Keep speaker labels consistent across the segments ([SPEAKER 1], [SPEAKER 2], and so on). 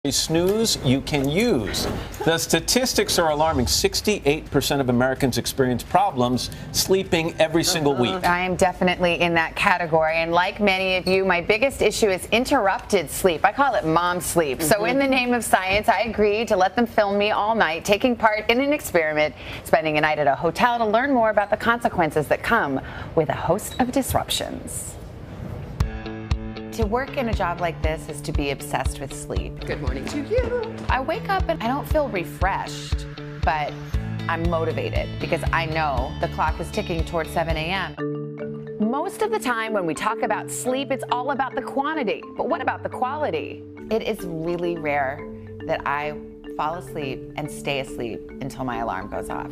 [SPEAKER 1] Snooze you can use. The statistics are alarming. 68% of Americans experience problems sleeping every single week.
[SPEAKER 2] I am definitely in that category. And like many of you, my biggest issue is interrupted sleep. I call it mom sleep. So in the name of science, I agreed to let them film me all night, taking part in an experiment, spending a night at a hotel to learn more about the consequences that come with a host of disruptions. To work in a job like this is to be obsessed with sleep.
[SPEAKER 3] Good morning to you.
[SPEAKER 2] I wake up and I don't feel refreshed, but I'm motivated because I know the clock is ticking towards 7 a.m. Most of the time when we talk about sleep, it's all about the quantity. But what about the quality? It is really rare that I fall asleep and stay asleep until my alarm goes off.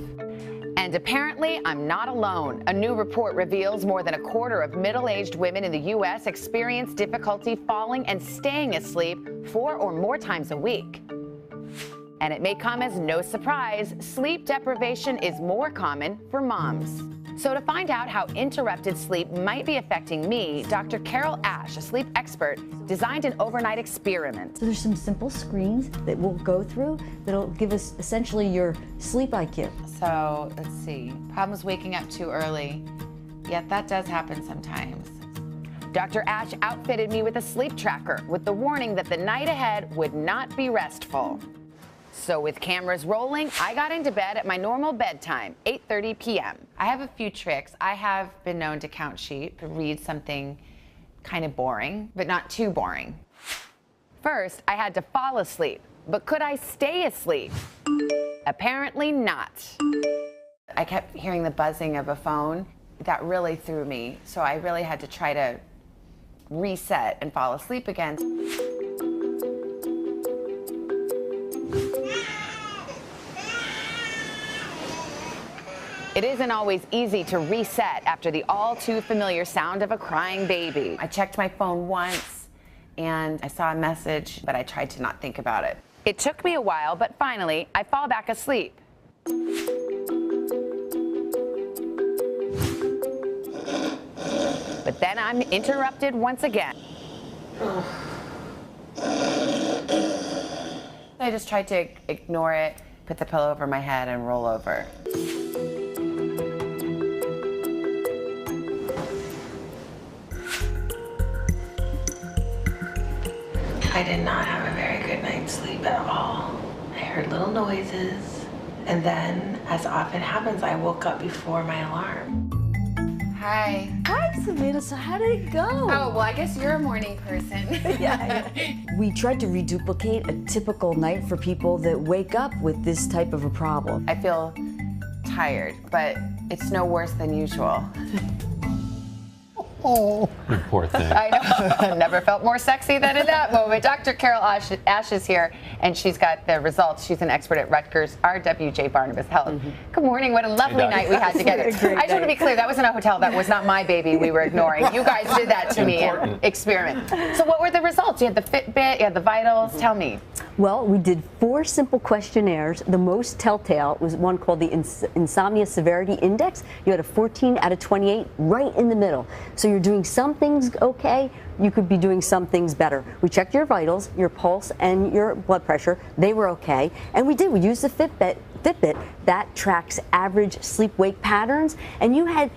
[SPEAKER 2] And apparently, I'm not alone. A new report reveals more than a quarter of middle-aged women in the U.S. experience difficulty falling and staying asleep 4 or more times a week. And it may come as no surprise, sleep deprivation is more common for moms. So to find out how interrupted sleep might be affecting me, Dr. Carol Ash, a sleep expert, designed an overnight experiment.
[SPEAKER 4] So there's some simple screens that we'll go through that'll give us essentially your sleep IQ.
[SPEAKER 2] So let's see, problems waking up too early. Yet that does happen sometimes. Dr. Ash outfitted me with a sleep tracker with the warning that the night ahead would not be restful. So with cameras rolling, I got into bed at my normal bedtime, 8:30 p.m. I have a few tricks. I have been known to count sheep, to read something kind of boring, but not too boring. First, I had to fall asleep, but could I stay asleep? Apparently not. I kept hearing the buzzing of a phone. That really threw me, so I really had to try to reset and fall asleep again. It isn't always easy to reset after the all too familiar sound of a crying baby. I checked my phone once and I saw a message, but I tried to not think about it. It took me a while, but finally I fall back asleep. But then I'm interrupted once again. I just tried to ignore it, put the pillow over my head and roll over.
[SPEAKER 5] I did not have a very good night's sleep at all. I heard little noises, and then, as often happens, I woke up before my alarm.
[SPEAKER 2] Hi.
[SPEAKER 4] Hi, Savannah. So how did it go?
[SPEAKER 2] Oh, well, I guess you're a morning person.
[SPEAKER 4] Yeah. We tried to reduplicate a typical night for people that wake up with this type of a problem.
[SPEAKER 2] I feel tired, but it's no worse than usual.
[SPEAKER 1] Oh, you poor thing.
[SPEAKER 2] I know. I've never felt more sexy than in that moment. Dr. Carol Ash is here, and she's got the results. She's an expert at Rutgers RWJ Barnabas Health. Good morning. What a lovely night we had together. I just want to be clear, that was in a hotel. That was not my baby we were ignoring. You guys did that to me in experiment. So what were the results? You had the Fitbit, you had the vitals. Tell me.
[SPEAKER 4] Well, we did 4 simple questionnaires. The most telltale was one called the Insomnia Severity Index. You had a 14 out of 28 right in the middle. So you're doing some things okay, you could be doing some things better. We checked your vitals, your pulse, and your blood pressure. They were okay. And we used the Fitbit that tracks average sleep-wake patterns, and you had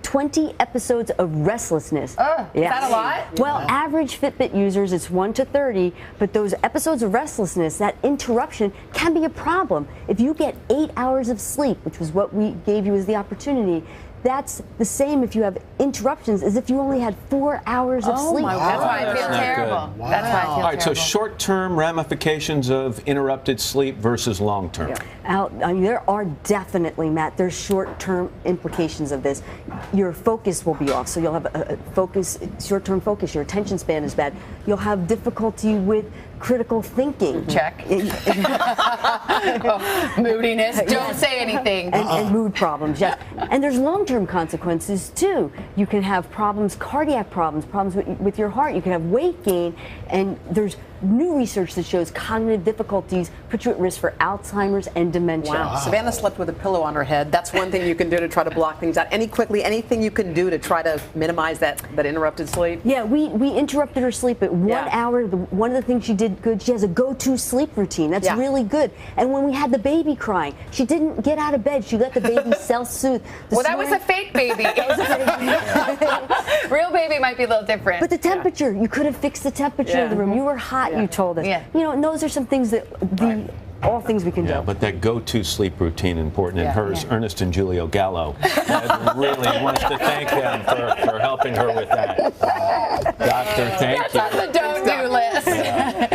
[SPEAKER 4] 20 episodes of restlessness.
[SPEAKER 2] Is that a lot?
[SPEAKER 4] Well, average Fitbit users, it's 1 to 30, but those episodes of restlessness, that interruption, can be a problem. If you get 8 hours of sleep, which was what we gave you as the opportunity, that's the same if you have interruptions as if you only had 4 hours of sleep.
[SPEAKER 2] That's why I feel terrible.
[SPEAKER 1] Wow.
[SPEAKER 2] That's why I feel
[SPEAKER 1] All right,
[SPEAKER 2] terrible.
[SPEAKER 1] so short-term ramifications of interrupted sleep versus long-term.
[SPEAKER 4] I mean, there are definitely, Matt, there's short-term implications of this. Your focus will be off, so you'll have a short-term focus. Your attention span is bad. You'll have difficulty with critical thinking.
[SPEAKER 2] Check. Moodiness. Don't say anything.
[SPEAKER 4] And mood problems, yes. And there's long-term consequences, too. You can have problems, cardiac problems, with your heart. You can have weight gain, and there's new research that shows cognitive difficulties put you at risk for Alzheimer's and dementia.
[SPEAKER 3] Wow. Savannah slept with a pillow on her head. That's one thing you can do to try to block things out. Anything you can do to try to minimize that interrupted sleep?
[SPEAKER 4] Yeah, we interrupted her sleep at 1 hour. One of the things she did did good. She has a go-to sleep routine. That's really good. And when we had the baby crying, she didn't get out of bed. She let the baby self-soothe.
[SPEAKER 2] Well, that was a fake baby. Real baby might be a little different.
[SPEAKER 4] But the temperature, you could have fixed the temperature of the room. You were hot, you told us.
[SPEAKER 2] Yeah.
[SPEAKER 4] You know, and those are some things that all things we can do.
[SPEAKER 1] Yeah, but that go-to sleep routine important. And hers, Ernest and Julio Gallo, really wants to thank them for helping her with that. Doctor, thank you.
[SPEAKER 2] That's on the don't-do list.